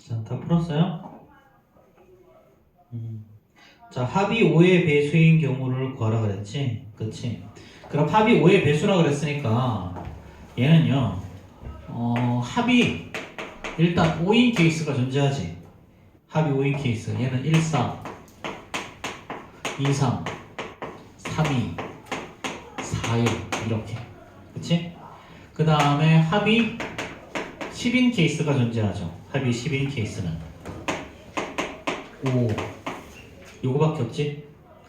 자, 다 풀었어요? 자, 합이 5의 배수인 경우를 구하라 그랬지? 그치? 그럼 합이 5의 배수라 그랬으니까 얘는요, 합이 일단 5인 케이스가 존재하지. 합이 5인 케이스. 얘는 1, 4, 2, 3, 3, 2, 4, 1 이렇게. 그치? 그 다음에 합이 10인 케이스가 존재하죠. 합이 10인 케이스는 5 요거밖에 없지?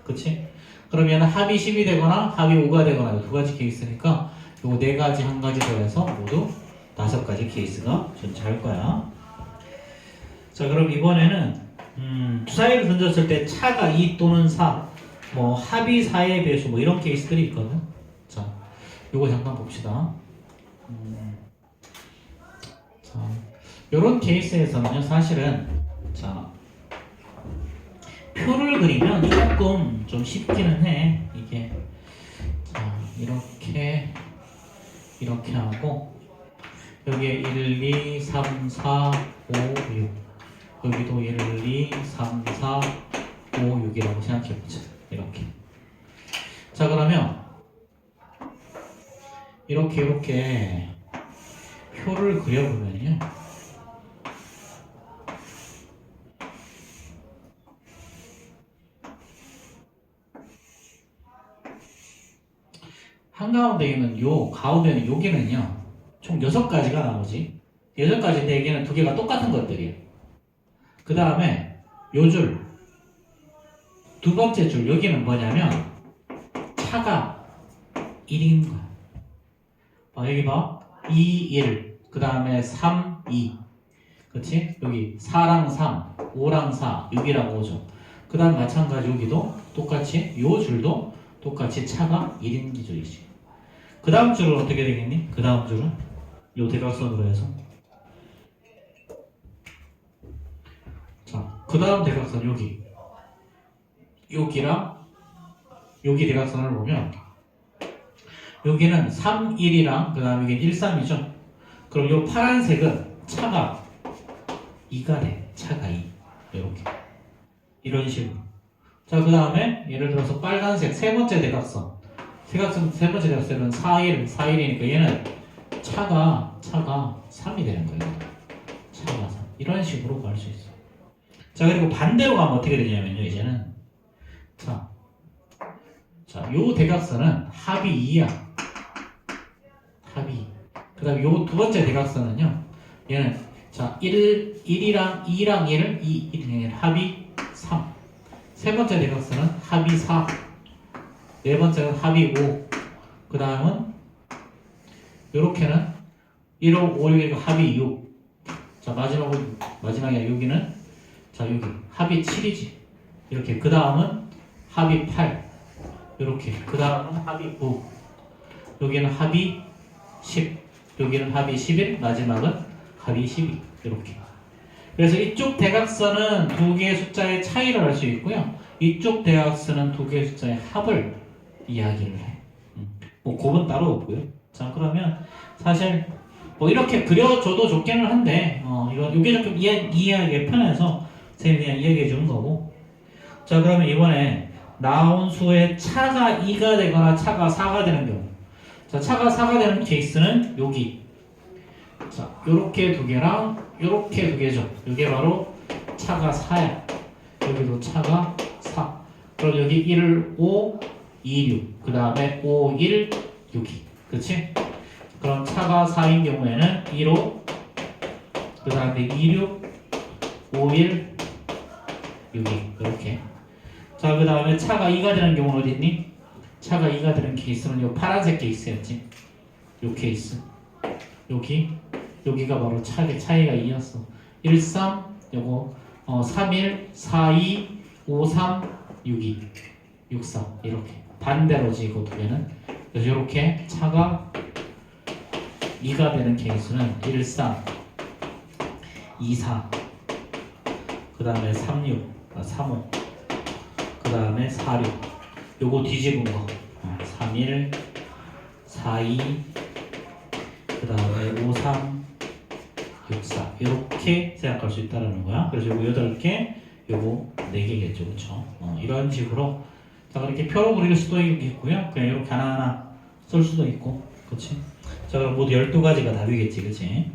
그치? 그러면 합이 10이 되거나 합이 5가 되거나 두 가지 케이스니까 요거 네 가지 한 가지 더해서 모두 5가지 케이스가 존재할 거야. 자, 그럼 이번에는 주사위를 던졌을 때 차가 2 또는 4, 뭐 합이 4의 배수 뭐 이런 케이스들이 있거든. 자, 요거 잠깐 봅시다. 자, 요런 케이스에서는요, 사실은 자, 표를 그리면 조금 좀 쉽기는 해. 이게 자, 이렇게 하고 여기에 1, 2, 3, 4, 5, 6 여기도 1, 2, 3, 4, 5, 6이라고 생각해보자. 이렇게. 자, 그러면 이렇게 표를 그려보면요, 한가운데 있는 요 가운데는 여기는요 총 6가지가 나오지. 6가지인데 여기는 두 개가 똑같은 것들이에요. 그 다음에 요 줄, 두 번째 줄 여기는 뭐냐면 차가 1인 거야. 여기 봐. 2, 1. 그 다음에 3, 2. 그치? 여기 4랑 3, 5랑 4, 6이랑 5죠. 그 다음 마찬가지 여기도 똑같이 요 줄도 똑같이 차가 1인 기준이지. 그 다음 줄은 어떻게 되겠니? 그 다음 줄은 요 대각선으로 해서 자, 그 다음 대각선 여기랑 여기 대각선을 보면 여기는 3, 1이랑 그 다음에 이게 1, 3이죠. 그럼 요 파란색은 차가 2가 돼. 차가 2. 이렇게. 이런 식으로. 자, 그 다음에 예를 들어서 빨간색 세 번째 대각선. 세 번째 대각선은 4, 1, 4, 1이니까 얘는 차가 3이 되는 거예요. 차가 3. 이런 식으로 구할 수 있어. 자, 그리고 반대로 가면 어떻게 되냐면요, 이제는. 자, 요 대각선은 합이 2야. 합이 2. 그 다음에 요 두 번째 대각선은요, 얘는, 자, 1이랑 2랑 1을 1, 합이 3. 세 번째 대각선은 합이 4. 네 번째는 합이 5. 그 다음은, 요렇게는 1, 5, 5, 6, 합이 6. 자, 마지막에 여기는, 자, 여기 합이 7이지. 이렇게. 그 다음은 합이 8. 이렇게. 그 다음은 합이 9. 여기는 합이 10. 여기는 합이 11. 마지막은 합이 12. 이렇게. 그래서 이쪽 대각선은 두 개의 숫자의 차이를 알 수 있고요. 이쪽 대각선은 두 개의 숫자의 합을 이야기를 해. 뭐 곱은 따로 없고요. 자, 그러면 사실 뭐 이렇게 그려줘도 좋기는 한데 이게 조금 이해하기 편해서 선생님이 그냥 이야기해 주는 거고. 자, 그러면 이번에 나온 수의 차가 2가 되거나 차가 4가 되는 경우. 자, 차가 4가 되는 케이스는 여기. 자, 요렇게 두 개랑 요렇게 두 개죠. 이게 바로 차가 4야. 여기도 차가 4. 그럼 여기 1, 5, 2, 6. 그 다음에 5, 1, 6이. 그치? 그럼 차가 4인 경우에는 1, 5. 그 다음에 2, 6, 5, 1, 6이. 이렇게. 자, 그 다음에 차가 2가 되는 경우는 어디 있니? 차가 2가 되는 케이스는 요 파란색 케이스였지. 요 케이스. 여기가 바로 차이가 2였어. 1, 3, 요거 3, 1, 4, 2, 5, 3, 6, 2, 6, 4 이렇게 반대로지. 이거 두 개는. 그래서 이렇게 차가 2가 되는 케이스는 1, 3, 2, 4, 그 다음에 3, 6, 3, 5, 그 다음에 4, 6. 요거 뒤집은 거 3, 1, 4, 2, 그 다음에 5, 3, 6, 6, 4 이렇게 생각할 수 있다는 거야. 그래서 요거 8개, 요거 4개겠죠. 그쵸? 이런 식으로 자 그렇게 표로 그릴 수도 있고요. 그냥 이렇게 하나하나 쓸 수도 있고 그치? 자 그럼 모두 12가지가 답이겠지. 그치?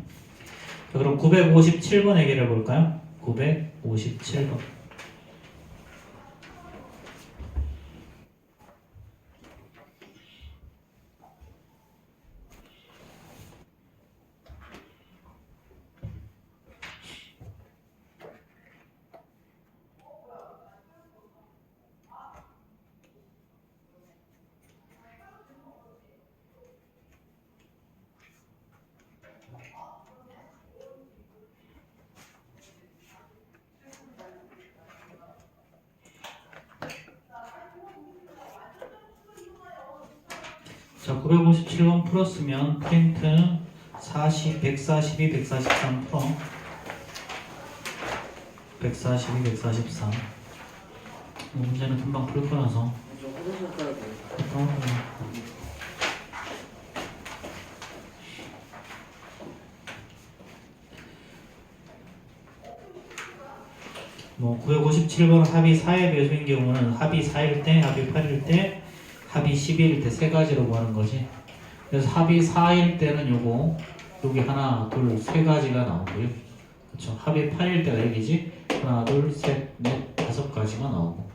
자 그럼 957번 해결해 볼까요? 957번 자, 957번 풀었으면 프린트 40, 142, 143 풀어. 142, 143. 문제는 금방 풀 거라서. 저 화장실 가야 돼. 뭐 957번 합이 4의 배수인 경우는 합이 4일 때, 합이 8일 때, 합이 11일 때 세 가지로 구하는 거지. 그래서 합이 4일 때는 요거 여기 하나, 둘, 세 가지가 나오고요. 그렇죠. 합이 8일 때가 여기지. 하나, 둘, 셋, 넷, 5가지가 나오고.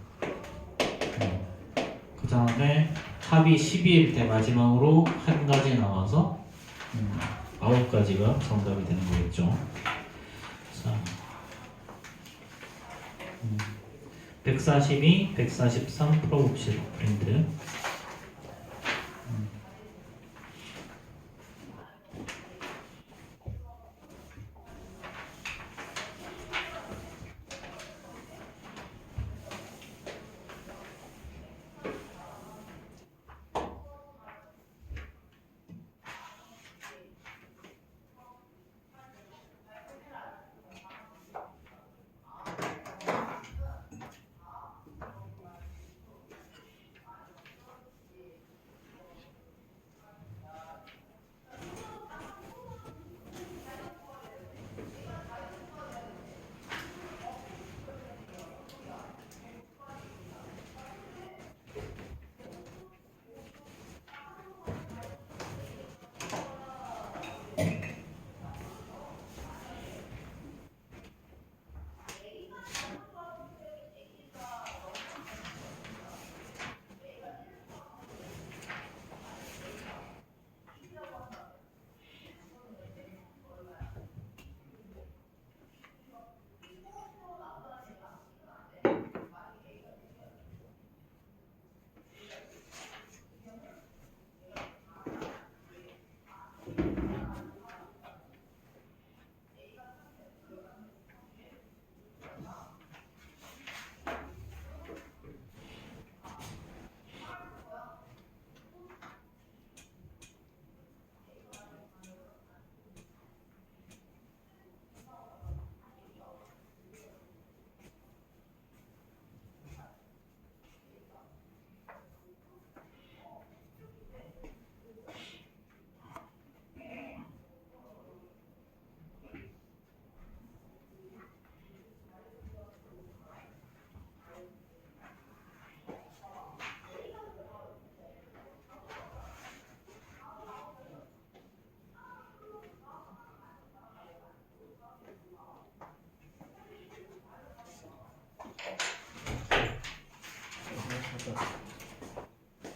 그 다음에 합이 12일 때 마지막으로 한 가지 나와서 9가지가 정답이 되는 거겠죠. 자, 142, 143 풀어봅시다. 프린트.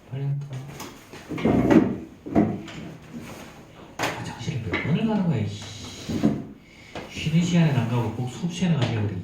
빨리 한다. 화장실에 몇 번을 가는 거야, 이씨. 쉬는 시간에 안 가고 꼭 수업 시간에 가려고 그래.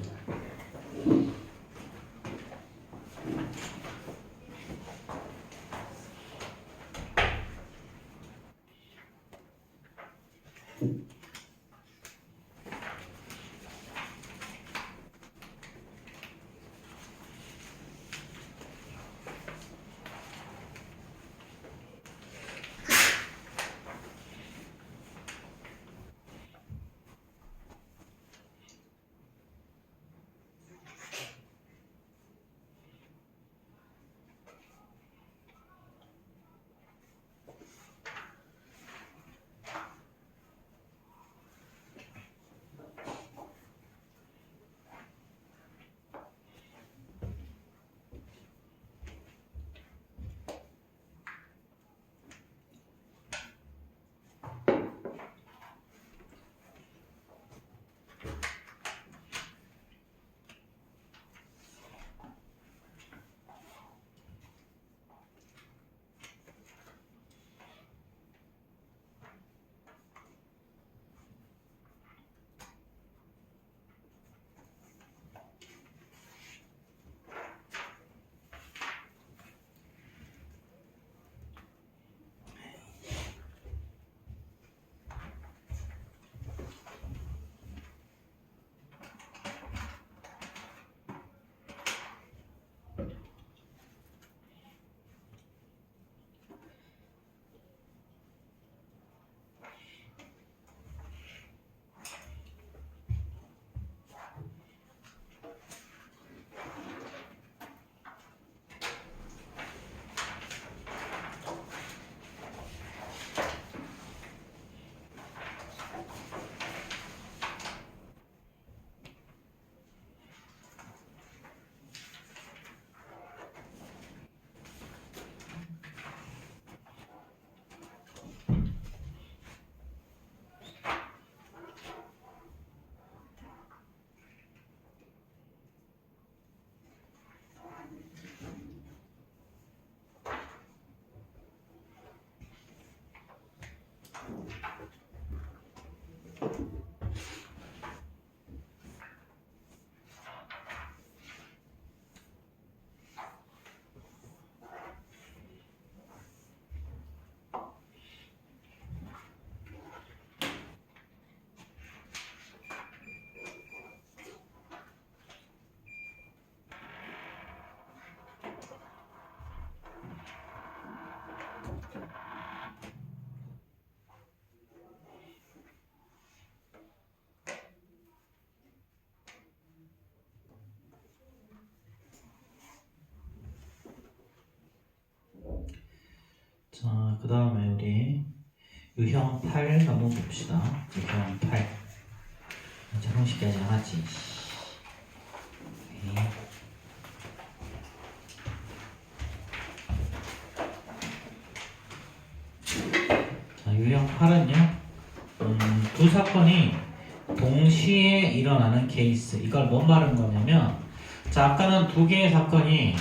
자, 그 다음에 우리 유형 8 한번 봅시다. 유형 8. 저런 식이 하지 않았지. 오케이. 자, 유형 8은요. 두 사건이 동시에 일어나는 케이스. 이걸 뭔 말인 거냐면, 자, 아까는 두 개의 사건이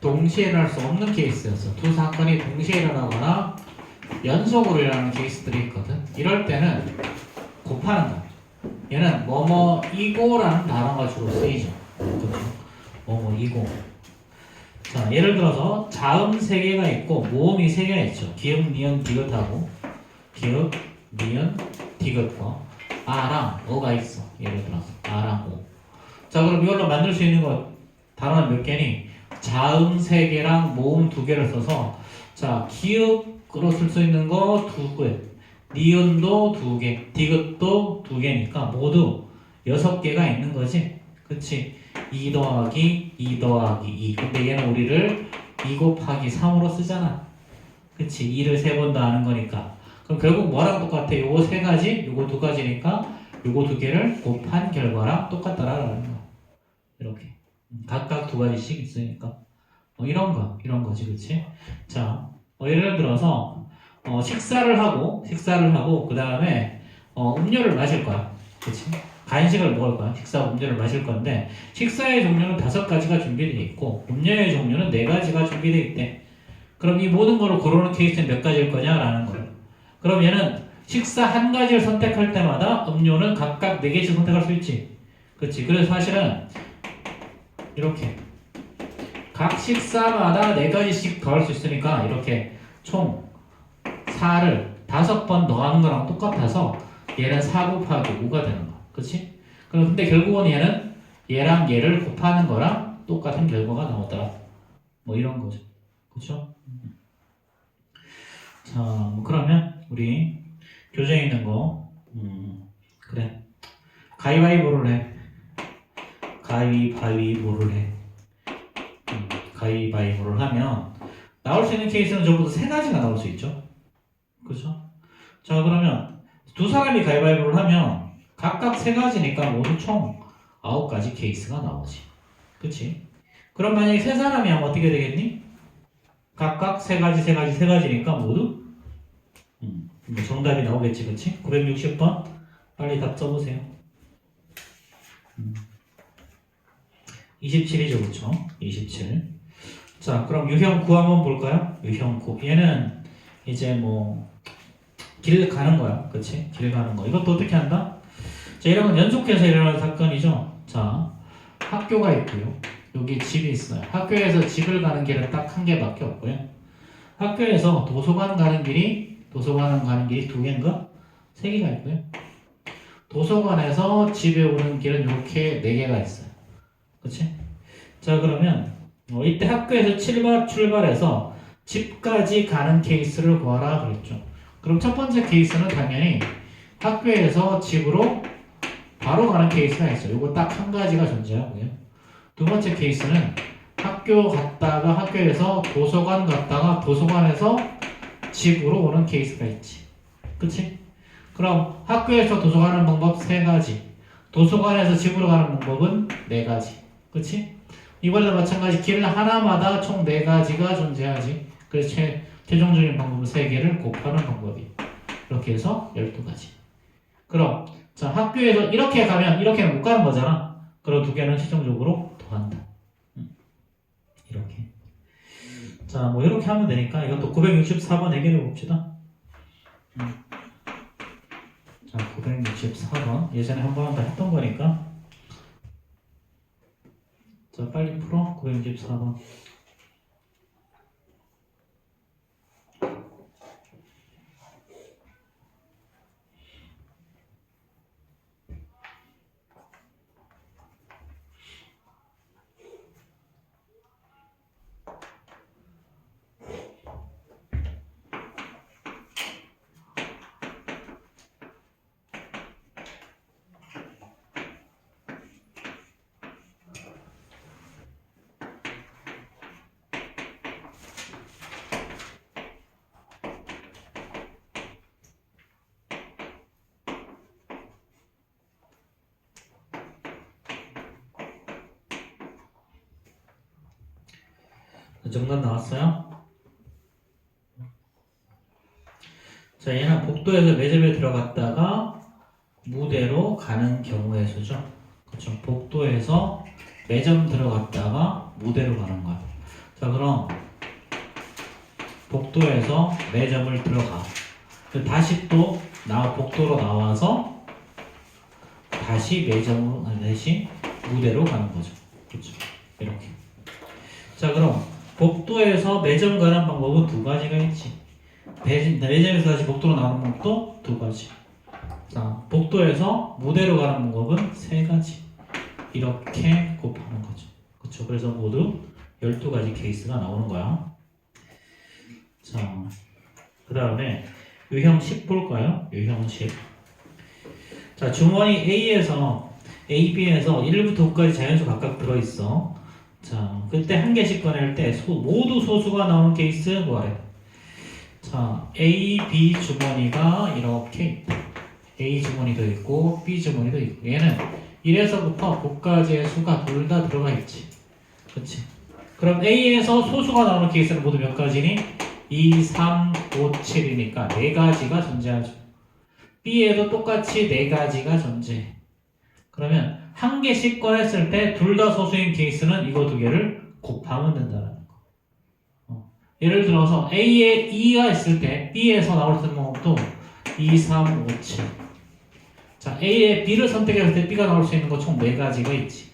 동시에 일어날 수 없는 케이스였어. 두 사건이 동시에 일어나거나 연속으로 일어나는 케이스들이 있거든. 이럴 때는 곱하는 거야. 얘는 뭐뭐이고라는 단어가 주로 쓰이죠. 그렇죠? 뭐뭐이고. 자, 예를 들어서 자음 3개가 있고 모음이 3개가 있죠. 기역, 니은, 디귿하고 기역, 니은, 디귿과 아랑 어가 있어. 예를 들어서 아랑 오. 자, 그럼 이걸로 만들 수 있는 거 단어는 몇 개니? 자음 3개랑 모음 2개를 써서, 자, 기역으로 쓸 수 있는 거 2개, 니은도 2개, 디귿도 2개니까 모두 6개가 있는 거지. 그치? 2 더하기 2 더하기 2. 근데 얘는 우리를 2 곱하기 3으로 쓰잖아. 그치? 2를 3번 더 하는 거니까. 그럼 결국 뭐랑 똑같아? 요거 3가지, 요거 2가지니까 요거 2개를 곱한 결과랑 똑같다라는 거야. 이렇게. 각각 2가지씩 있으니까. 이런 거지, 그치? 자, 예를 들어서, 식사를 하고, 그 다음에, 음료를 마실 거야. 그치? 간식을 먹을 거야. 식사하고 음료를 마실 건데, 식사의 종류는 5가지가 준비되어 있고, 음료의 종류는 4가지가 준비되어 있대. 그럼 이 모든 거를 고르는 케이스는 몇 가지일 거냐라는 거예요. 그럼 얘는 식사 한 가지를 선택할 때마다 음료는 각각 4개씩 선택할 수 있지. 그치? 그래서 사실은, 이렇게. 각 식사마다 4가지씩 더할 수 있으니까 이렇게 총 4를 5번 더하는 거랑 똑같아서 얘는 4 곱하기 5가 되는 거야. 그치? 그럼 근데 결국은 얘는 얘랑 얘를 곱하는 거랑 똑같은 결과가 나오더라. 뭐 이런 거죠. 그쵸? 자, 뭐 그러면 우리 교재에 있는 거 그래. 가위바위보를 해. 가위바위보를 해. 가위바위보를 하면 나올 수 있는 케이스는 전부 다 3가지가 나올 수 있죠. 그죠? 자, 그러면 두 사람이 가위바위보를 하면 각각 3가지니까 모두 총 9가지 케이스가 나오지. 그치? 그럼 만약에 3사람이 하면 어떻게 되겠니? 각각 3가지니까 모두 뭐 정답이 나오겠지. 그치? 960번 빨리 답 써보세요. 27이죠. 그쵸? 27. 자, 그럼 유형 9 한번 볼까요? 유형 9. 얘는 이제 뭐 길 가는 거야. 그치? 길 가는 거. 이것도 어떻게 한다? 자, 이런 건 연속해서 일어나는 사건이죠. 자, 학교가 있고요. 여기 집이 있어요. 학교에서 집을 가는 길은 딱 한 개밖에 없고요. 학교에서 도서관 가는 길이 2개인가? 3개가 있고요. 도서관에서 집에 오는 길은 이렇게 4개가 있어요. 그치? 자, 그러면 이때 학교에서 출발해서 집까지 가는 케이스를 구하라 그랬죠. 그럼 첫 번째 케이스는 당연히 학교에서 집으로 바로 가는 케이스가 있어요. 이거 딱 한 가지가 존재하고요. 두 번째 케이스는 학교 갔다가 학교에서 도서관 갔다가 도서관에서 집으로 오는 케이스가 있지. 그치? 그럼 학교에서 도서관 가는 방법 3가지. 도서관에서 집으로 가는 방법은 4가지. 그치? 이번에도 마찬가지 길 하나마다 총 4가지가 존재하지. 그래서 최종적인 방법은 3개를 곱하는 방법이. 이렇게 해서 12가지. 그럼 자, 학교에서 이렇게 가면 이렇게는 못 가는 거잖아. 그럼 2개는 최종적으로 더한다. 이렇게. 자, 뭐 이렇게 하면 되니까 이것도 964번 해결해 봅시다. 자, 964번. 예전에 한 번 더 했던 거니까. 자, 빨리 풀어. 964번. 정답 나왔어요? 자, 얘는 복도에서 매점에 들어갔다가 무대로 가는 경우의 수죠. 그렇죠. 복도에서 매점 들어갔다가 무대로 가는 거야. 자, 그럼 복도에서 매점을 들어가. 다시 또 복도로 나와서 다시 매점으로, 다시 무대로 가는 거죠. 그렇죠. 이렇게. 자, 그럼 복도에서 매점 가는 방법은 두 가지가 있지. 매점에서 다시 복도로 나오는 방법도 두 가지. 자, 복도에서 무대로 가는 방법은 세 가지. 이렇게 곱하는 거죠. 그렇죠. 그래서 모두 12가지 케이스가 나오는 거야. 자, 그 다음에 유형 10 볼까요? 유형 10. 자, 주머니 A에서 A, B에서 1부터 9까지 자연수 각각 들어있어. 자, 그때 한 개씩 꺼낼 때 모두 소수가 나오는 케이스 뭐래? 자, A, B 주머니가 이렇게 있다. A 주머니도 있고 B 주머니도 있고 얘는 1에서부터 9까지의 수가 둘 다 들어가 있지. 그치? 그럼 A에서 소수가 나오는 케이스는 모두 몇 가지니? 2, 3, 5, 7이니까 4가지가 존재하죠. B에도 똑같이 4가지가 존재해. 그러면 한 개씩 꺼냈을 때 둘 다 소수인 케이스는 이거 두 개를 곱하면 된다는 거. 예를 들어서 A에 2가 있을 때 B에서 나올 수 있는 방법도 2, 3, 5, 7. 자, A에 B를 선택했을 때 B가 나올 수 있는 거 총 4가지가 있지.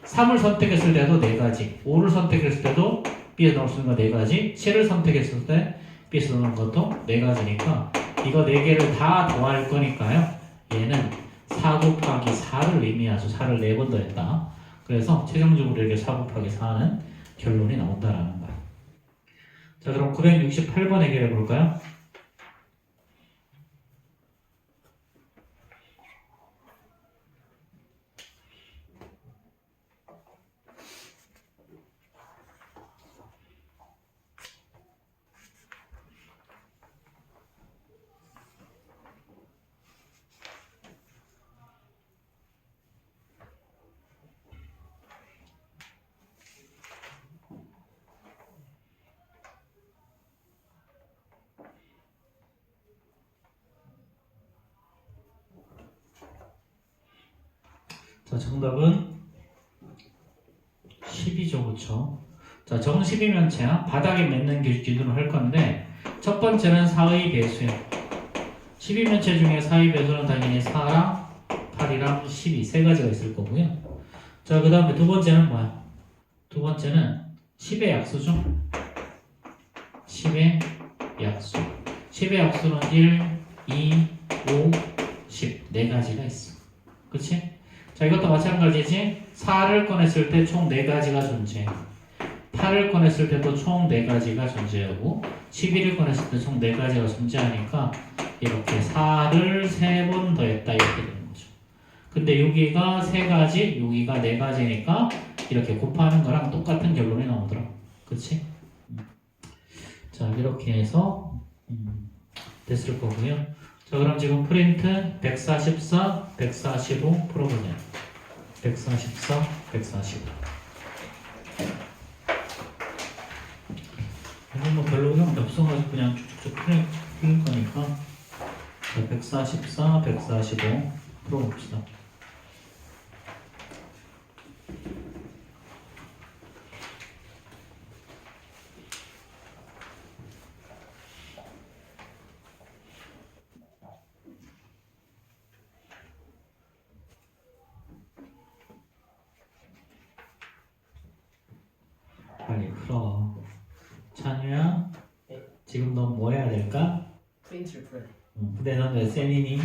3을 선택했을 때도 4가지, 5를 선택했을 때도 B에서 나올 수 있는 거 4가지, 7을 선택했을 때 B에서 나오는 것도 4가지니까 이거 4개를 다 더할 거니까요. 얘는 4 곱하기 4를 의미하죠. 4를 4번 더했다. 그래서 최종적으로 이렇게 4 곱하기 4는 결론이 나온다라는 거야. 자, 그럼 968번 해결해 볼까요? 자, 정답은 10이죠, 그쵸? 자, 정 12면체야. 바닥에 맺는 기준으로 할 건데, 첫 번째는 4의 배수야. 12면체 중에 4의 배수는 당연히 4랑 8이랑 12, 세 가지가 있을 거고요. 자, 그 다음에 두 번째는 뭐야? 두 번째는 10의 약수죠? 10의 약수. 10의 약수는 1, 2, 5, 10. 네 가지가 있어. 그치? 자, 이것도 마찬가지지. 4를 꺼냈을 때 총 4가지가 존재해. 8을 꺼냈을 때도 총 4가지가 존재하고 11을 꺼냈을 때 총 4가지가 존재하니까 이렇게 4를 3번 더했다 이렇게 되는 거죠. 근데 여기가 3가지, 여기가 4가지니까 이렇게 곱하는 거랑 똑같은 결론이 나오더라. 그치? 자, 이렇게 해서 됐을 거고요. 자, 그럼 지금 프린트 144, 145 풀어보자. 144, 145. 이건 뭐 별로 의미 없어가지고 그냥 쭉쭉쭉 풀릴 거니까. 자, 144, 145 풀어봅시다. 빨리 풀어. 찬우야, 지금 너 뭐 해야 될까? 프린트를 풀어야 돼. 근데 넌 몇 셈이니?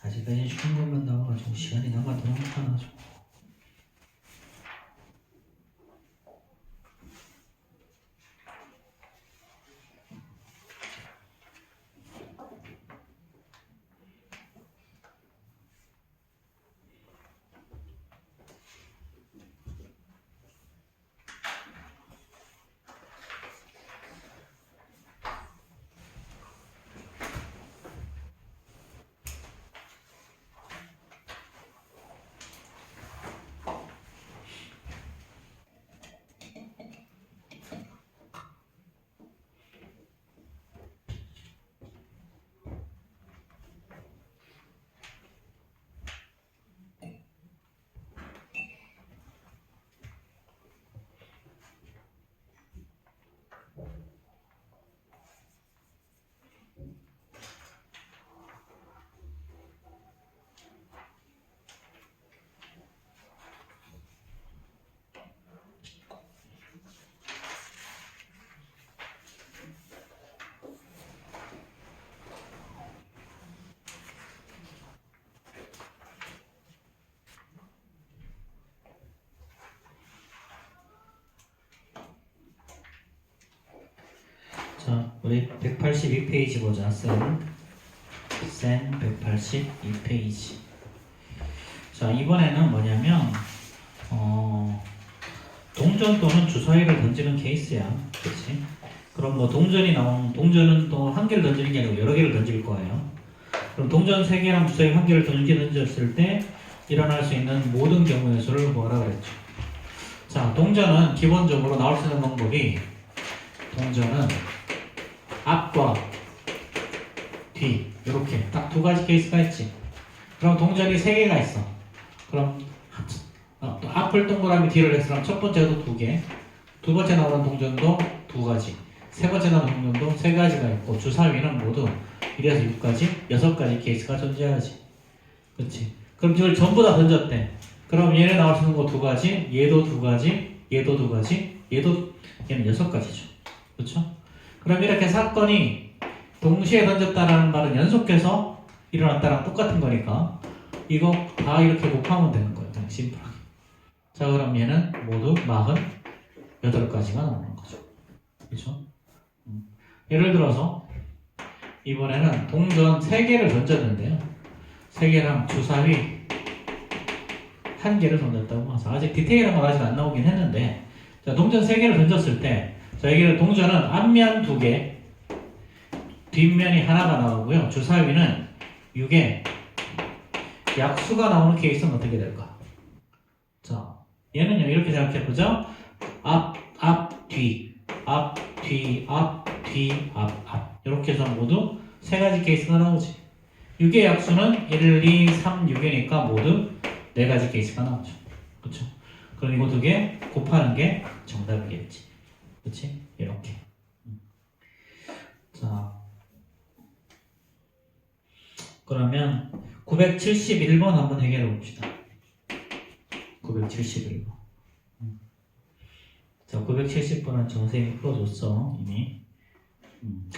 아직까지 쉬운 것만 나와가지고 시간이 남아 더 많아가지고. 자, 우리 182페이지 보자. 센 182페이지. 자, 이번에는 뭐냐면 동전 또는 주사위를 던지는 케이스야. 그렇지? 그럼 뭐 동전은 또 한 개를 던지는 게 아니고 여러 개를 던질 거예요. 그럼 동전 3개랑 주사위 1개를 던졌을 때 일어날 수 있는 모든 경우의 수를 뭐라 그랬죠? 자, 동전은 기본적으로 나올 수 있는 방법이 동전은 앞과 뒤 이렇게 딱 2가지 케이스가 있지. 그럼 동전이 3개가 있어. 그럼 또 앞을 동그라미 뒤를 했으면 첫 번째도 2개, 두 번째 나오는 동전도 2가지, 세 번째 나오는 동전도 3가지가 있고 주사위는 모두 1에서 6까지 6가지 케이스가 존재하지. 그렇지? 그럼 이걸 전부 다 던졌대. 그럼 얘네 나올 수 있는 거 2가지, 얘도 2가지, 얘도 2가지, 얘는 6가지죠. 그렇죠? 그럼 이렇게 사건이 동시에 던졌다라는 말은 연속해서 일어났다랑 똑같은 거니까 이거 다 이렇게 곱하면 되는 거예요. 그냥 심플하게. 자, 그럼 얘는 모두 48가지가 나오는 거죠. 그렇죠? 예를 들어서 이번에는 동전 3개를 던졌는데요. 3개랑 주사위 1개를 던졌다고 하죠. 아직 디테일한 건 아직 안 나오긴 했는데, 자, 동전 3개를 던졌을 때, 자, 여기는 동전은 앞면 2개, 뒷면이 하나가 나오고요. 주사위는 6에 약수가 나오는 케이스는 어떻게 될까? 자, 얘는요, 이렇게 생각해보죠. 앞, 뒤, 앞, 뒤, 앞, 뒤, 앞. 이렇게 해서 모두 3가지 케이스가 나오지. 6의 약수는 1, 2, 3, 6이니까 모두 4가지 케이스가 나오죠. 그렇죠? 그럼 이거 2개 곱하는 게 정답이겠지. 그렇지? 이렇게. 자, 그러면 971번 한번 해결해 봅시다. 971번. 자, 970번은 정선생님이 풀어줬어, 이미.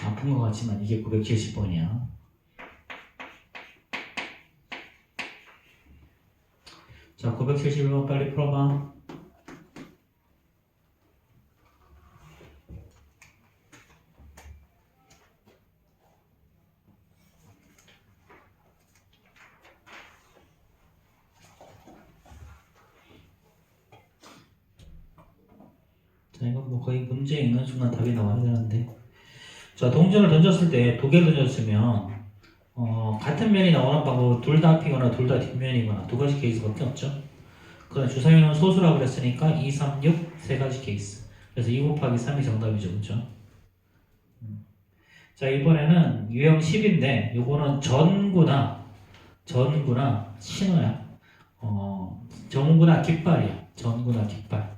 아픈 것 같지만 이게 970번이야. 자, 971번 빨리 풀어봐. 자, 이건 뭐 거의 문제 있는 순간 답이 나와야 되는데. 자, 동전을 던졌을 때 2개를 던졌으면 같은 면이 나오는 방법은 둘 다 앞이거나 둘 다 뒷면이거나 2가지 케이스밖에 없죠. 그럼 주사위는 소수라고 그랬으니까 2, 3, 6 3가지 케이스. 그래서 2 곱하기 3이 정답이죠. 그렇죠? 자, 이번에는 유형 10인데 요거는 전구나 신호야. 전구나 깃발이야. 전구나 깃발.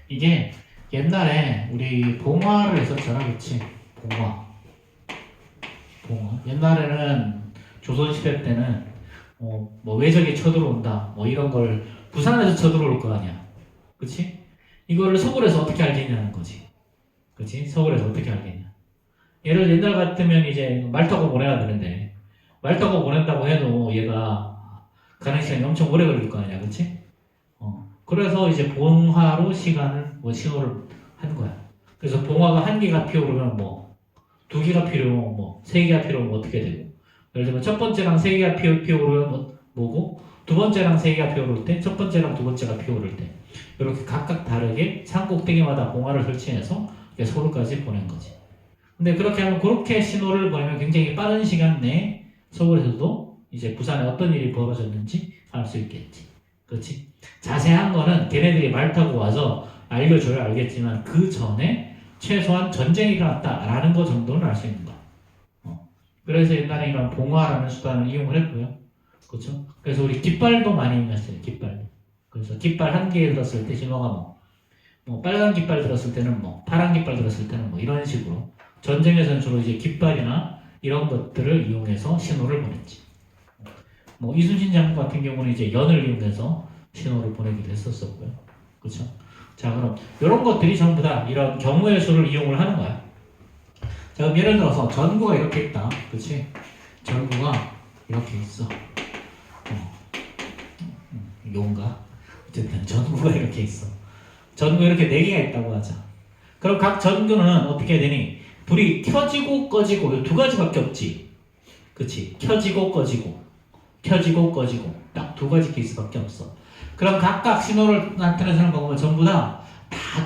이게 옛날에 우리 봉화를 했었잖아, 그치? 봉화. 옛날에는 조선시대 때는 뭐 외적이 쳐들어온다, 뭐 이런 걸 부산에서 쳐들어올 거 아니야, 그치? 이거를 서울에서 어떻게 알겠냐는 거지, 그치? 서울에서 어떻게 알겠냐. 얘를 옛날 같으면 이제 말 타고 보내야 되는데 말 타고 보낸다고 해도 얘가 가는 시간이 엄청 오래 걸릴 거 아니야, 그치? 그래서 이제 봉화로 시간을 신호를 한 거야. 그래서 봉화가 한 개가 피어오르면 뭐 두 개가 필요하면 세 개가 필요하면 어떻게 되고, 예를 들면 첫 번째랑 세 개가 피어오르면 뭐고, 두 번째랑 세 개가 피어오를 때, 첫 번째랑 두 번째가 피어오를 때 이렇게 각각 다르게 산 꼭대기마다 봉화를 설치해서 서울까지 보낸 거지. 근데 그렇게 하면, 그렇게 신호를 보내면 굉장히 빠른 시간 내에 서울에서도 이제 부산에 어떤 일이 벌어졌는지 알 수 있겠지. 그렇지? 자세한 거는 걔네들이 말 타고 와서 알려줘야 알겠지만 그 전에 최소한 전쟁이 일어났다라는 거 정도는 알 수 있는 거야. 그래서 옛날에 이런 봉화라는 수단을 이용을 했고요. 그렇죠? 그래서 우리 깃발도 많이 이용했어요. 깃발. 그래서 깃발 한 개 들었을 때 신호가 빨간 깃발 들었을 때는 파란 깃발 들었을 때는 이런 식으로 전쟁에서는 주로 이제 깃발이나 이런 것들을 이용해서 신호를 보냈지. 이순신 장군 같은 경우는 이제 연을 이용해서 신호를 보내기도 했었었고요. 그렇죠? 자, 그럼 이런 것들이 전부 다 이런 경우의 수를 이용을 하는 거야. 자, 그럼 예를 들어서 전구가 이렇게 있다. 그렇지? 전구가 이렇게 있어. 용가? 어쨌든 전구가 이렇게 있어. 전구 이렇게 4개가 있다고 하자. 그럼 각 전구는 어떻게 되니? 불이 켜지고 꺼지고 이 두 가지밖에 없지. 그치? 켜지고 꺼지고 딱 두 가지 케이스밖에 없어. 그럼 각각 신호를 나타내는 방법은 전부 다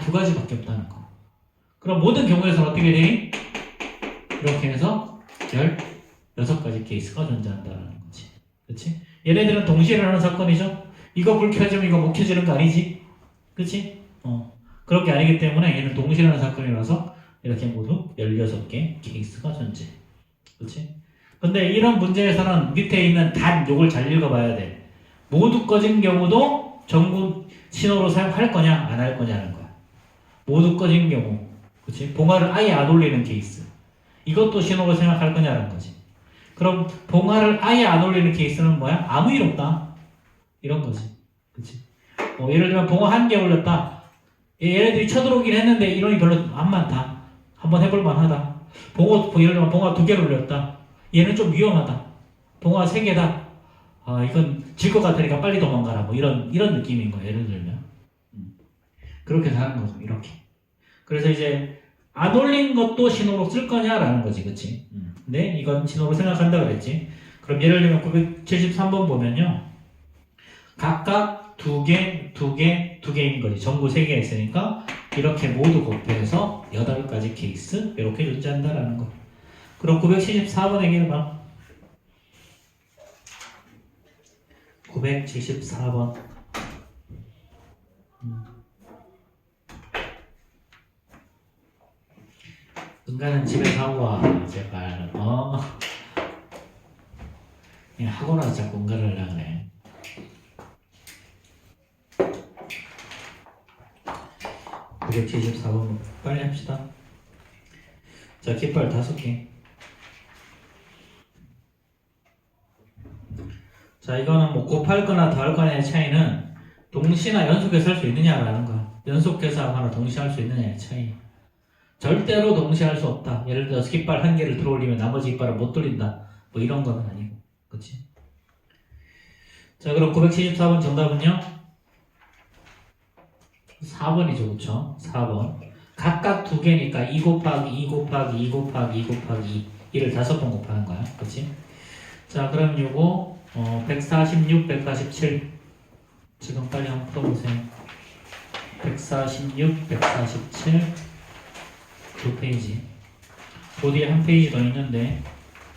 두 가지밖에 없다는 거. 그럼 모든 경우에서는 어떻게 되니? 이렇게 해서 16가지 케이스가 존재한다는 거지. 그치? 얘네들은 동시에 일어나는 사건이죠? 이거 불 켜지면 이거 못 켜지는 거 아니지? 그치? 그런 게 아니기 때문에 얘는 동시에 일어나는 사건이라서 이렇게 모두 16개 케이스가 존재. 그치? 근데 이런 문제에서는 밑에 있는 단 요걸 잘 읽어봐야 돼. 모두 꺼진 경우도 전구 신호로 사용할 거냐 안 할 거냐는 거야. 모두 꺼진 경우, 그치? 봉화를 아예 안 올리는 케이스, 이것도 신호로 생각할 거냐는 거지. 그럼 봉화를 아예 안 올리는 케이스는 뭐야? 아무 일 없다, 이런 거지. 그치? 예를 들면 봉화 1개 올렸다. 얘네들이 쳐들어오긴 했는데 인원이 별로 안 많다. 한번 해볼 만하다. 예를 들면 봉화 2개를 올렸다. 얘는 좀 위험하다. 봉화 3개다. 이건 질 것 같으니까 빨리 도망가라. 이런 느낌인 거야, 예를 들면. 그렇게 하는 거죠, 이렇게. 그래서 이제 안 올린 것도 신호로 쓸 거냐라는 거지, 그치? 근데 이건 신호로 생각한다 그랬지. 그럼 예를 들면 973번 보면요, 각각 2개인 거지. 전부 3개가 있으니까 이렇게 모두 곱해서 8가지 케이스 이렇게 존재한다라는 거. 그럼 974번 얘기해봐. 974번. 인간은 집에서 하고 와, 제발. 그냥 하고 나서 자꾸 응가를 하려고 그래. 974번 빨리 합시다. 자, 깃발 5개. 자, 이거는 곱할 거나 더할 거냐의 차이는 동시나 연속해서 할 수 있느냐라는 거야. 연속해서 하거나 동시에 할 수 있느냐의 차이. 절대로 동시에 할 수 없다. 예를 들어서 깃발 1개를 들어올리면 나머지 깃발을 못 돌린다. 이런 거는 아니고. 그치? 자, 그럼 974번 정답은요? 4번이죠, 그쵸? 4번. 각각 2개니까 2 곱하기 2 곱하기 2 곱하기 2 곱하기 2를 5번 곱하는 거야. 그치? 자, 그럼 요거 146, 147. 지금 빨리 한번 풀어보세요. 146, 147. 2페이지. 그 뒤에 한 페이지 더 있는데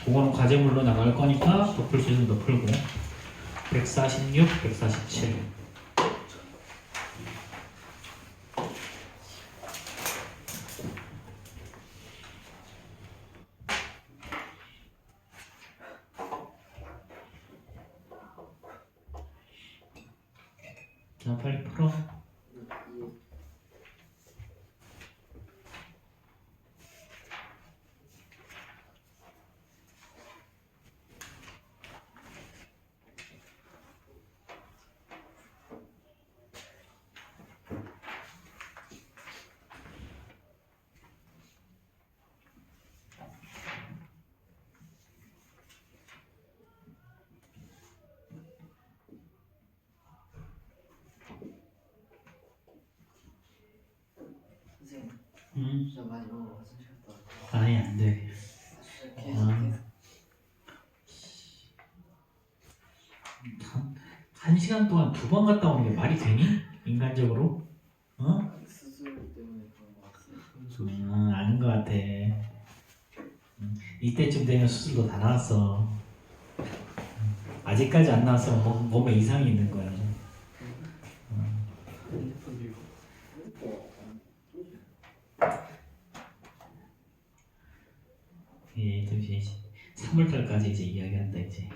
그거는 과제물로 나갈 거니까 더 풀 수 있으면 더 풀고. 146, 147. 자, 빨리 풀어. 진짜 많이 먹어 화장실 갔다 왔다. 아니 안 돼. 계속 한 시간 동안 2번 갔다 오는 게 말이 되니? 인간적으로? 어? 수술 때문에 그런 거 같아. 아는 것 같아. 이때쯤 되면 수술도 다 나왔어. 아직까지 안 나왔으면 몸에 이상이 있는 거야. 핸드폰 들고. 얘도 이제 3월달까지 이제 이야기한다 이제.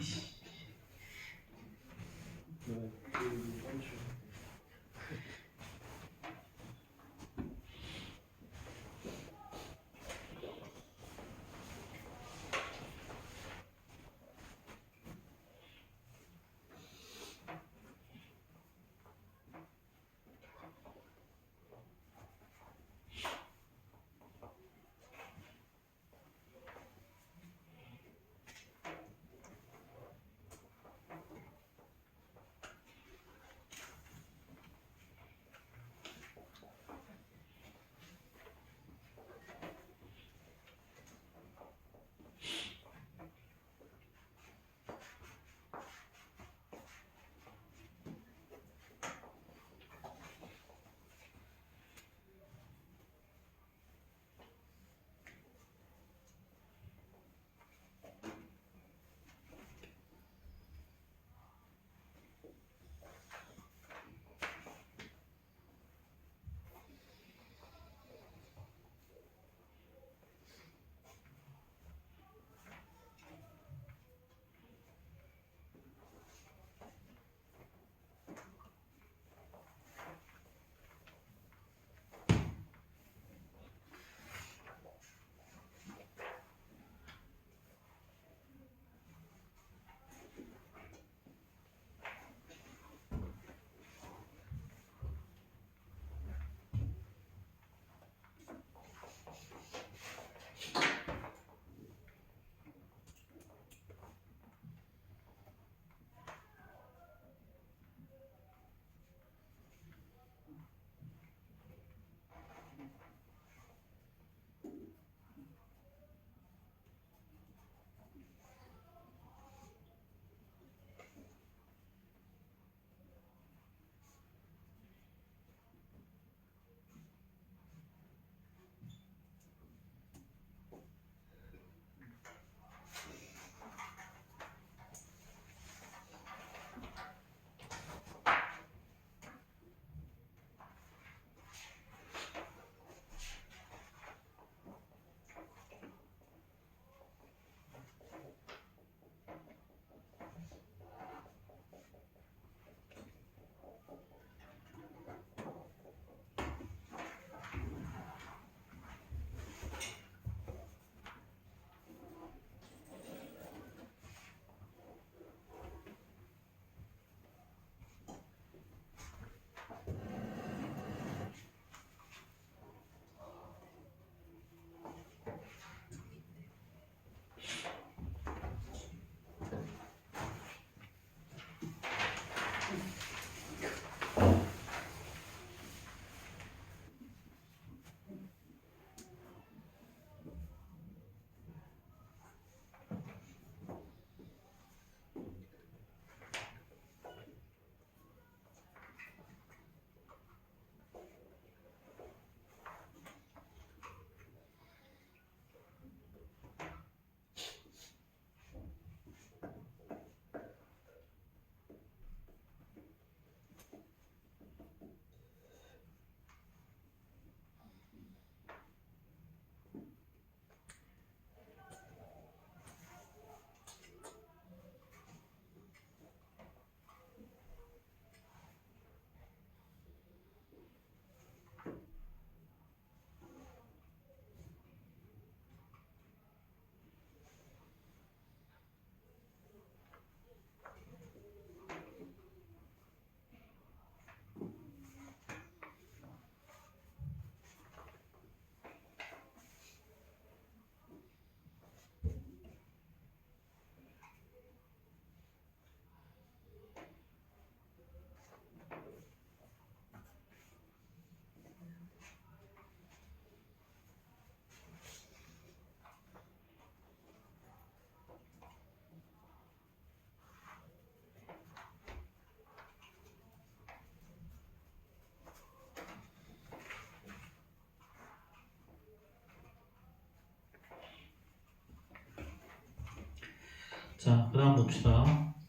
자, 그 다음 봅시다.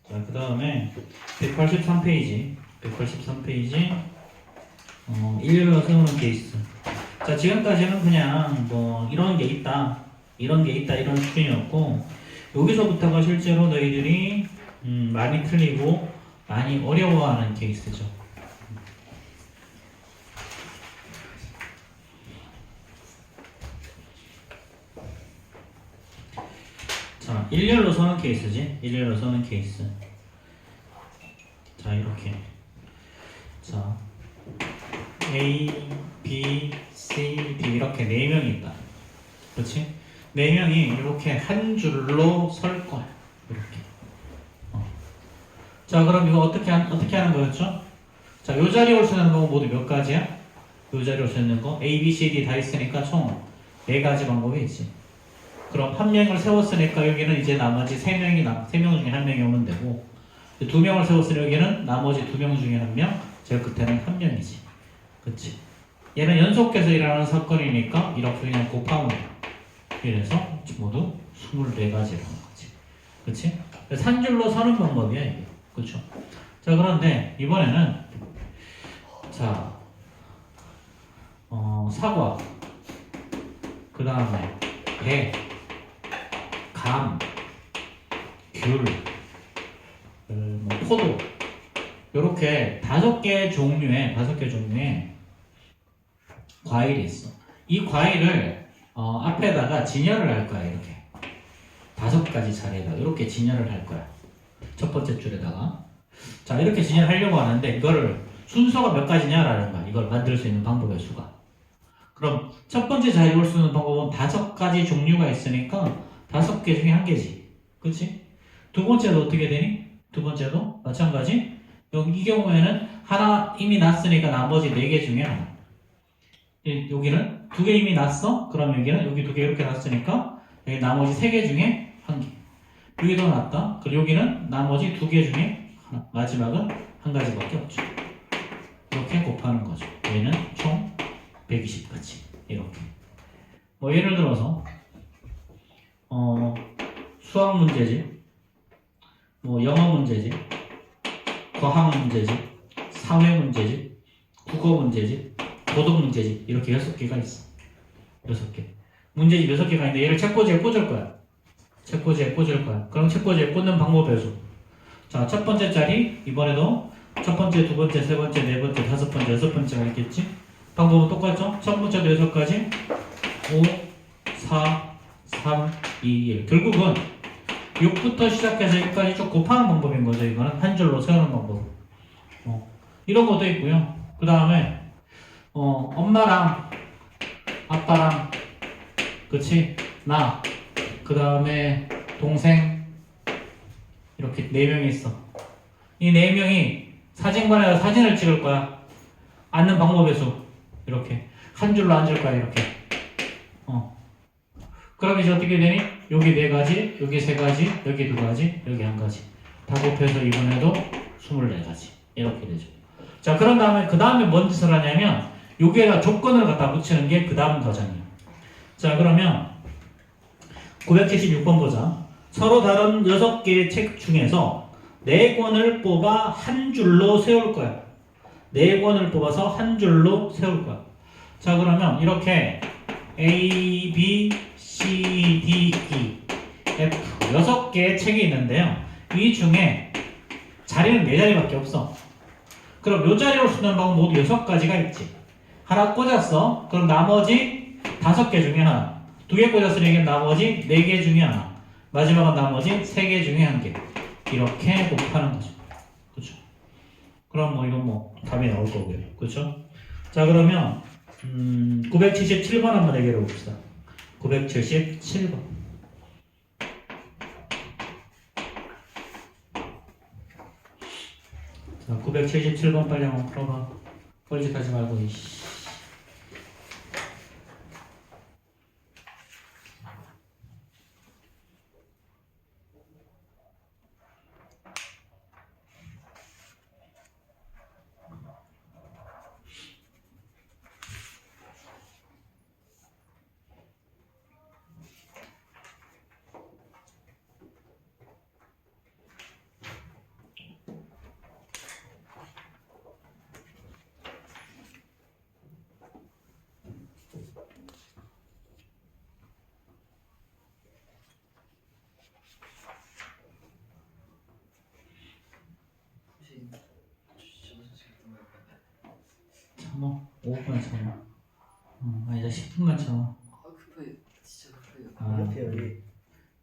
자, 그 다음에 183페이지. 183페이지. 일렬로 세우는 케이스. 자, 지금까지는 그냥 뭐 이런 게 있다. 이런 게 있다. 이런 수준이었고, 여기서부터가 실제로 너희들이 많이 틀리고 많이 어려워하는 케이스죠. 자, 일렬로 서는 케이스지. 일렬로 서는 케이스. 자, 이렇게. 자, A, B, C, D 이렇게 4명이 있다. 그렇지? 4명이 이렇게 한 줄로 설 거야. 이렇게. 자, 그럼 이거 어떻게 하는 거였죠? 자, 요 자리에 올 수 있는 거 모두 몇 가지야? 요 자리에 올 수 있는 거 A, B, C, D 다 있으니까 총 4가지 방법이 있지. 그럼 한 명을 세웠으니까 여기는 이제 나머지 3명 중에 한 명이 오면 되고, 2명을 세웠으니 여기는 나머지 2명 중에 한 명, 제일 끝에는 한 명이지. 그치? 얘는 연속해서 일어나는 사건이니까 이렇게 그냥 곱하면 돼. 이래서 모두 24가지라는 거지. 그치? 그래서 한 줄로 서는 방법이야, 이게. 그쵸? 자, 그런데 이번에는, 자, 사과, 그 다음에 배, 감, 귤, 뭐 포도, 요렇게 5개 종류의 과일이 있어. 이 과일을 앞에다가 진열을 할 거야. 이렇게 5가지 자리에다 이렇게 진열을 할 거야. 첫 번째 줄에다가. 자, 이렇게 진열하려고 하는데 이거를 순서가 몇 가지냐라는 거야. 이걸 만들 수 있는 방법의 수가. 그럼 첫 번째 자리에 올 수 있는 방법은 5가지 종류가 있으니까 5개 중에 1개지. 그치? 두 번째도 어떻게 되니? 두 번째도 마찬가지. 이 경우에는 하나 이미 났으니까 나머지 4개 중에 하나. 여기는 2개 이미 났어? 그럼 여기는 여기 2개 이렇게 났으니까 여기 나머지 3개 중에 1개. 여기도 났다. 그리고 여기는 나머지 2개 중에 하나. 마지막은 1가지밖에 없죠. 이렇게 곱하는 거죠. 얘는 총 120가지. 이렇게. 뭐 예를 들어서 수학 문제지, 뭐 영어 문제지, 과학 문제지, 사회 문제지, 국어 문제지, 도덕 문제지, 이렇게 6개가 있어. 6개. 문제집 6개가 있는데 얘를 책꽂이에 꽂을 거야. 책꽂이에 꽂을 거야. 그럼 책꽂이에 꽂는 방법의 수. 자, 첫 번째 자리, 이번에도 첫 번째, 두 번째, 세 번째, 네 번째, 다섯 번째, 여섯 번째가 있겠지? 방법은 똑같죠? 첫 번째도 6가지, 5, 4, 3, 2, 1. 결국은 6부터 시작해서 1까지 쭉 곱하는 방법인 거죠. 이거는 한 줄로 세우는 방법. 이런 것도 있고요. 그 다음에 엄마랑 아빠랑, 그치? 나, 그 다음에 동생, 이렇게 4명이 있어. 이 4명이 사진관에서 사진을 찍을 거야. 앉는 방법의 수. 이렇게 한 줄로 앉을 거야. 이렇게. 그럼 이제 어떻게 되니? 여기 4가지, 여기 3가지, 여기 2가지, 여기 1가지. 다 곱해서 이번에도 24가지. 이렇게 되죠. 자, 그런 다음에 그 다음에 뭔 짓을 하냐면 여기에다 조건을 갖다 붙이는 게 그 다음 과정이에요. 자, 그러면 976번 보자. 서로 다른 6개의 책 중에서 4권을 뽑아 한 줄로 세울 거야. 4권을 뽑아서 한 줄로 세울 거야. 자, 그러면 이렇게 A, B, C, D, E, F 6개의 책이 있는데요. 이 중에 자리는 4자리밖에 없어. 그럼 요 자리로 쓰는 방법은 모두 6가지가 있지. 하나 꽂았어. 그럼 나머지 5개 중에 하나. 2개 꽂았으니 나머지 4개 중에 하나. 마지막은 나머지 3개 중에 1개. 이렇게 곱하는 거죠. 그렇죠? 그럼 뭐 이건 뭐 답이 나올 거고요. 그렇죠? 자, 그러면 977번 한번 해결해 봅시다. 977번. 자, 977번 빨리 한번 풀어봐. 뻘짓하지 말고 이씨. 참어. 5분만 참어. 이제 10분만 참어. 급해. 진짜 급해요. 아, 옆에 여기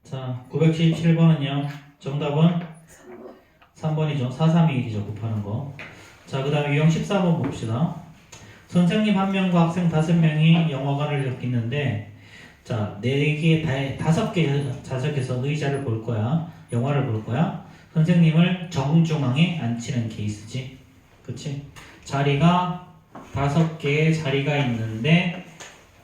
자, 977번은요. 정답은 3번이죠. 4321이죠. 곱하는 거. 자, 그 다음에 유형 14번 봅시다. 선생님 1명과 학생 5명이 영화관을 있는데, 자, 4개, 5개 좌석에서 의자를 볼 거야. 영화를 볼 거야. 선생님을 정중앙에 앉히는 케이스지. 그치? 자리가 5개의 자리가 있는데,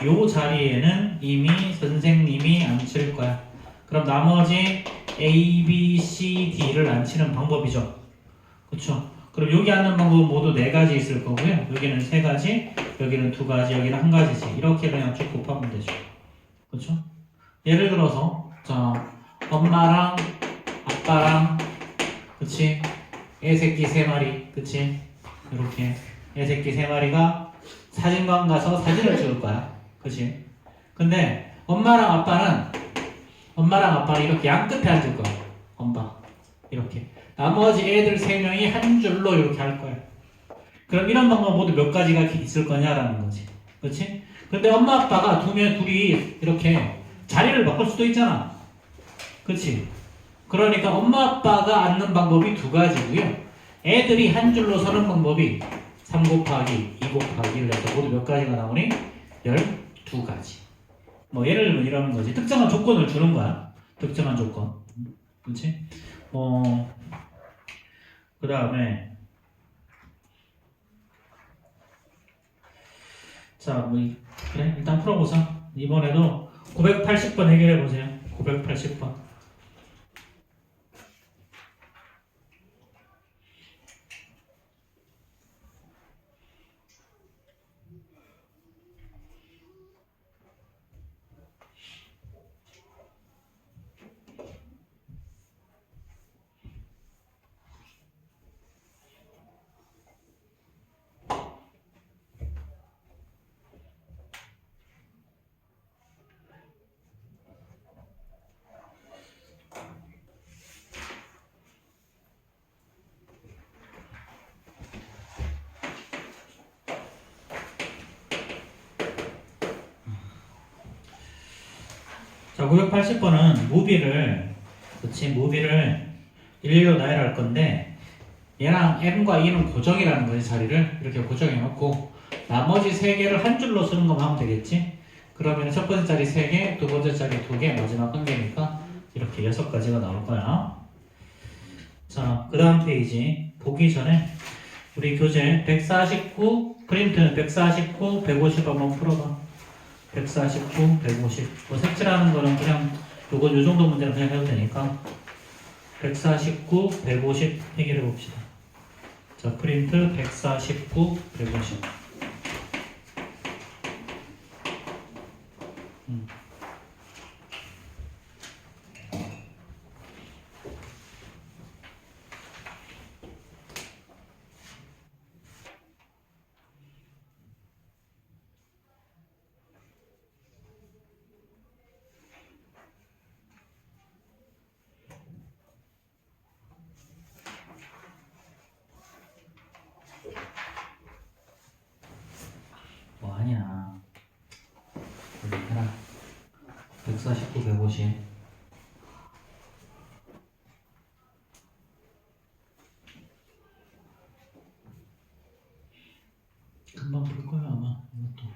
요 자리에는 이미 선생님이 앉힐 거야. 그럼 나머지 A, B, C, D를 앉히는 방법이죠. 그쵸? 그럼 여기 앉는 방법은 모두 4가지 있을 거고요. 여기는 3가지, 여기는 2가지, 여기는 1가지씩. 이렇게 그냥 쭉 곱하면 되죠. 그쵸? 예를 들어서, 자, 엄마랑 아빠랑, 그치? 애새끼 3마리, 그치? 이렇게 애새끼 3마리가 사진관 가서 사진을 찍을 거야. 그치? 근데 엄마랑 아빠는 이렇게 양끝에 앉을 거야. 엄마. 이렇게. 나머지 애들 3명이 한 줄로 이렇게 할 거야. 그럼 이런 방법 모두 몇 가지가 있을 거냐라는 거지. 그치? 근데 엄마 아빠가 둘이 이렇게 자리를 바꿀 수도 있잖아. 그치? 그러니까 엄마 아빠가 앉는 방법이 2가지고요. 애들이 한 줄로 서는 방법이 3 곱하기 2 곱하기 1 해서 모두 몇 가지가 나오니? 12가지. 뭐 예를 들면 이러는 거지. 특정한 조건을 주는 거야. 특정한 조건. 그치? 그 다음에 자, 그래? 일단 풀어보자. 이번에도 980번 해결해보세요. 980번. 자, 980번은 무비를 일일로 나열할 건데, 얘랑 M과 E는 고정이라는 거지. 자리를 이렇게 고정해 놓고 나머지 3개를 한 줄로 쓰는 것만 하면 되겠지. 그러면 첫 번째 자리 3개, 두 번째 자리 2개, 마지막 1개니까 이렇게 6가지가 나올 거야. 자, 그 다음 페이지 보기 전에 우리 교재 149 프린트는 149, 150 한번 풀어봐. 149, 150. 뭐 색칠하는 거는 그냥 요 정도 문제는 그냥 해도 되니까 149, 150 해결해 봅시다. 자, 프린트 149, 150. 뭐 하냐. 여기 해라. 149, 150. 금방 풀 거야 아마 이것도.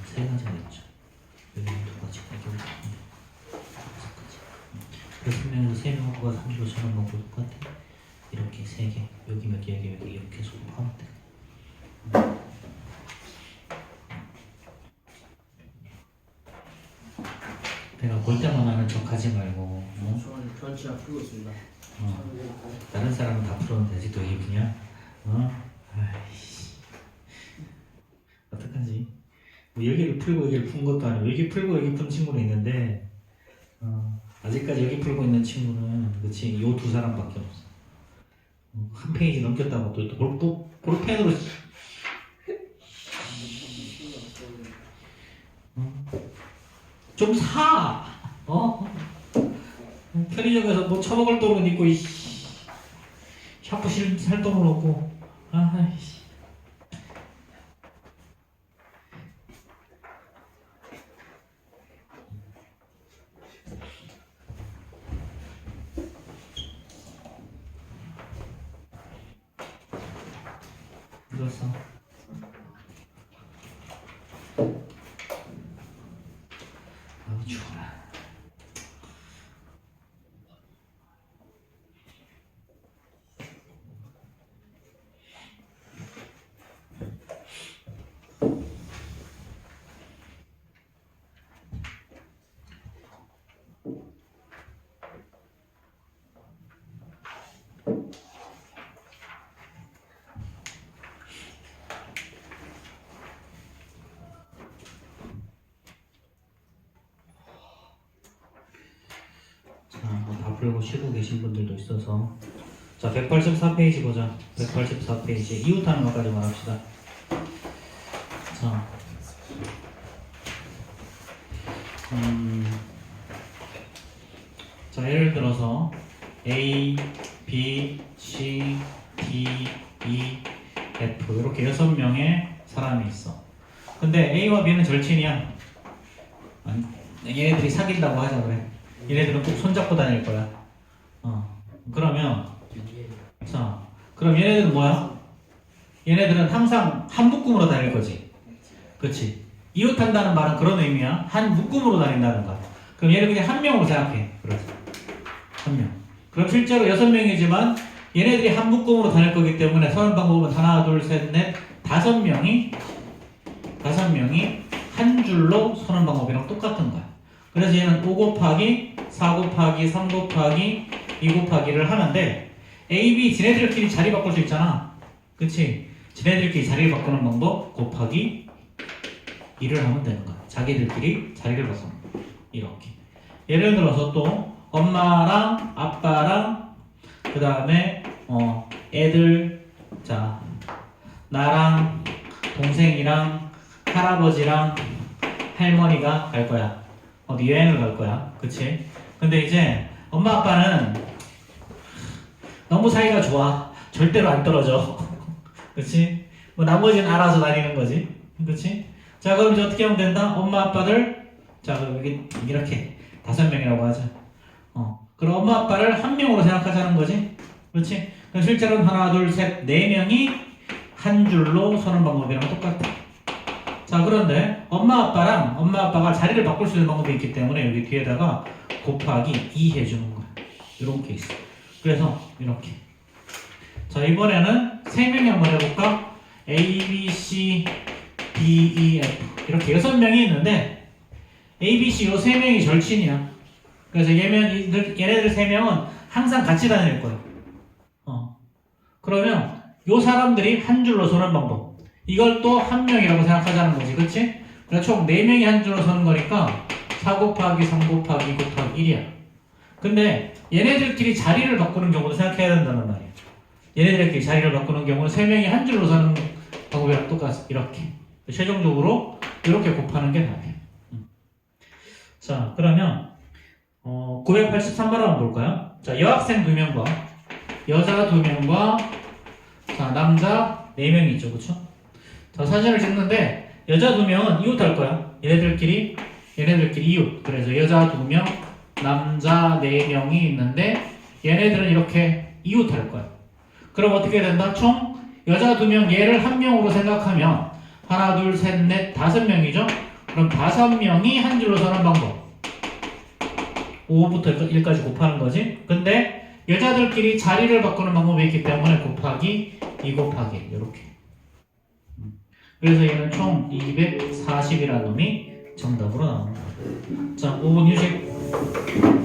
세 가지가 있죠. 여기는 두 가지, 여기는 다섯 가지. 그래서 한 명에서 세 명을 뽑아서 한 줄로 전원 먹고 똑같아. 이렇게 세 개, 여기 몇 개, 여기 몇 개 이렇게 소급하면 돼. 내가 볼 때만 하는 척 하지 말고, 저는 전체를 풀고 있습니다. 다른 사람은 다 풀었는데 아직도 이게 그냥, 아이씨, 어떡하지? 뭐 여기를 풀고 여기를 푼 것도 아니고 여기 풀고 여기 푼 친구는 있는데, 아직까지 여기 풀고 있는 친구는 그치 요 두 사람밖에 없어. 한 페이지 넘겼다고 또 볼펜으로 좀 사. 편의점에서 뭐 처먹을 돈은 있고 샤프 살 돈은 없고. 아이씨. 늦었어. 아우 추워라. 다 풀고 쉬고 계신 분들도 있어서 자 184페이지 보자. 184페이지 이웃하는 것까지 말합시다. 자 자 예를 들어서 A, B, C, D, E, F 이렇게 6명의 사람이 있어. 근데 A와 B는 절친이야. 얘네들이 사귄다고 하자 그래. 얘네들은 꼭 손잡고 다닐 거야. 그러면 자 그럼 얘네들은 뭐야? 얘네들은 항상 한 묶음으로 다닐 거지. 그치? 이웃한다는 말은 그런 의미야. 한 묶음으로 다닌다는 거야. 그럼 얘를 그냥 한 명으로 생각해. 그렇지? 한 명. 그럼 실제로 6명이지만 얘네들이 한 묶음으로 다닐 거기 때문에 서는 방법은 하나, 둘, 셋, 넷, 5명이 한 줄로 서는 방법이랑 똑같은 거야. 그래서 얘는 5 곱하기 4 곱하기 3 곱하기 2 곱하기를 하는데 A, B 지네들끼리 자리 바꿀 수 있잖아. 그치? 지네들끼리 자리를 바꾸는 방법 곱하기 2를 하면 되는 거야. 자기들끼리 자리를 바꾸는 거야. 이렇게. 예를 들어서 또 엄마랑 아빠랑 그 다음에 애들 자 나랑 동생이랑 할아버지랑 할머니가 갈 거야. 어디 여행을 갈 거야. 그치? 근데 이제 엄마 아빠는 너무 사이가 좋아. 절대로 안 떨어져. 그치? 뭐 나머지는 알아서 다니는 거지. 그치? 자 그럼 이제 어떻게 하면 된다? 엄마 아빠를 자 그럼 여기 이렇게 5명이라고 하자. 그럼 엄마 아빠를 한 명으로 생각하자는 거지. 그렇지? 그럼 실제로는 하나 둘 셋 4명이 한 줄로 서는 방법이랑 똑같아. 자 그런데 엄마 아빠가 자리를 바꿀 수 있는 방법이 있기 때문에 여기 뒤에다가 곱하기 2 해주는 거야. 이런 케이스. 그래서 이렇게. 자 이번에는 3명이 한번 해볼까? A, B, C, D, E, F 이렇게 6명이 있는데 A, B, C 요 3명이 절친이야. 그래서 얘네들 3명은 항상 같이 다닐 거야. 그러면 요 사람들이 한 줄로 서는 방법. 이걸 또 한 명이라고 생각하자는 거지. 그치? 그래서 총 4명이 한 줄로 서는 거니까 4 곱하기 3 곱하기 2 곱하기 1이야. 근데 얘네들끼리 자리를 바꾸는 경우도 생각해야 된다는 말이야. 얘네들끼리 자리를 바꾸는 경우는 3명이 한 줄로 서는 방법이랑 똑같아. 이렇게. 최종적으로 이렇게 곱하는 게 답이야. 자, 그러면 983번 한번 볼까요? 자, 여학생 2명과 여자 2명과 자, 남자 4명이 있죠. 그쵸? 자, 사진을 찍는데 여자 2명은 이웃할 거야. 얘네들끼리 이웃. 그래서 여자 2명, 남자 4명이 있는데 얘네들은 이렇게 이웃할 거야. 그럼 어떻게 된다? 총 여자 2명 얘를 한 명으로 생각하면 하나, 둘, 셋, 넷, 5명이죠? 그럼 5명이 한 줄로 서는 방법. 5부터 1까지 곱하는 거지. 근데 여자들끼리 자리를 바꾸는 방법이 있기 때문에 곱하기 2 곱하기 이렇게. 그래서 얘는 총 240이라는 놈이 정답으로 나옵니다. 자, 5번 휴식.